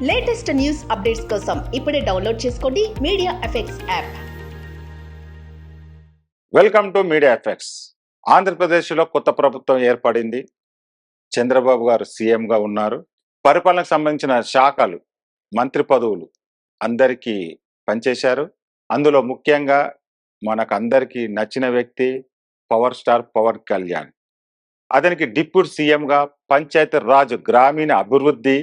Latest news updates కోసం ఇప్పుడే download చేసుకోండి media effects app. Welcome to media effects. ఆంధ్రప్రదేశ్లో కొత్త ప్రభుత్వం ఏర్పడింది. చంద్రబాబు గారు సీఎంగా ఉన్నారు. పరిపాలనకు సంబంధించిన శాఖలు, మంత్రి పదవులు అందరికీ పనిచేశారు. అందులో ముఖ్యంగా మనకందరికీ నచ్చిన వ్యక్తి పవర్ స్టార్ పవన్ కళ్యాణ్. అతనికి డిప్యూటీ సీఎంగా పంచాయతీ రాజ్, గ్రామీణ అభివృద్ధి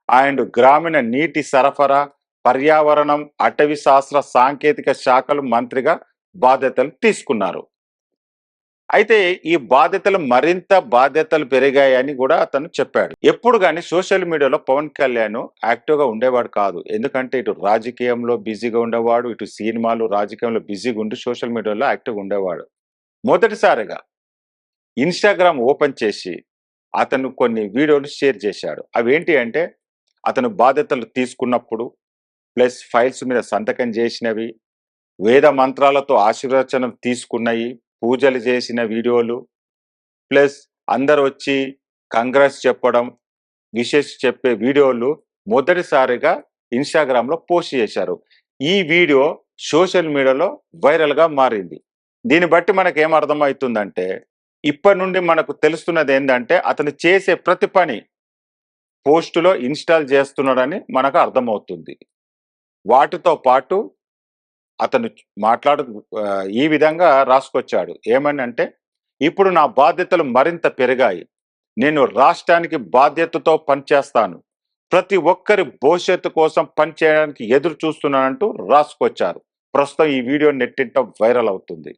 అండ్ గ్రామీణ నీటి సరఫరా, పర్యావరణం, అటవీ శాస్త్ర సాంకేతిక శాఖలు మంత్రిగా బాధ్యతలు తీసుకున్నారు. అయితే ఈ మరింత బాధ్యతలు పెరిగాయని కూడా అతను చెప్పాడు. ఎప్పుడు కానీ సోషల్ మీడియాలో పవన్ కళ్యాణ్ యాక్టివ్గా ఉండేవాడు కాదు. ఎందుకంటే ఇటు రాజకీయంలో బిజీగా ఉండేవాడు, ఇటు సినిమాలు, రాజకీయంలో బిజీగా ఉండి సోషల్ మీడియాలో యాక్టివ్గా ఉండేవాడు. మొదటిసారిగా ఇన్స్టాగ్రామ్ ఓపెన్ చేసి అతను కొన్ని వీడియోలు షేర్ చేశాడు. అవి ఏంటి అంటే అతను బాధ్యతలు తీసుకున్నప్పుడు, ప్లస్ ఫైల్స్ మీద సంతకం చేసినవి, వేద మంత్రాలతో ఆశీర్వచనం తీసుకున్నవి, పూజలు చేసిన వీడియోలు, ప్లస్ అందరు వచ్చి కంగ్రెస్ చెప్పడం, విషెస్ చెప్పే వీడియోలు మొదటిసారిగా ఇన్స్టాగ్రామ్లో పోస్ట్ చేశారు. ఈ వీడియో సోషల్ మీడియాలో వైరల్గా మారింది. దీన్ని బట్టి మనకు ఏమర్థమవుతుందంటే, ఇప్పటి నుండి మనకు తెలుస్తున్నది ఏంటంటే అతను చేసే ప్రతి పని పోస్టులో ఇన్స్టాల్ చేస్తున్నాడని మనకు అర్థమవుతుంది. వాటితో పాటు అతను ఈ విధంగా రాసుకొచ్చాడు. ఏమని అంటే, ఇప్పుడు నా బాధ్యతలు మరింత పెరిగాయి. నేను రాష్ట్రానికి బాధ్యతతో పనిచేస్తాను. ప్రతి ఒక్కరి భవిష్యత్తు కోసం పనిచేయడానికి ఎదురు చూస్తున్నానంటూ రాసుకొచ్చారు. ప్రస్తుతం ఈ వీడియో నెట్టింట వైరల్ అవుతుంది.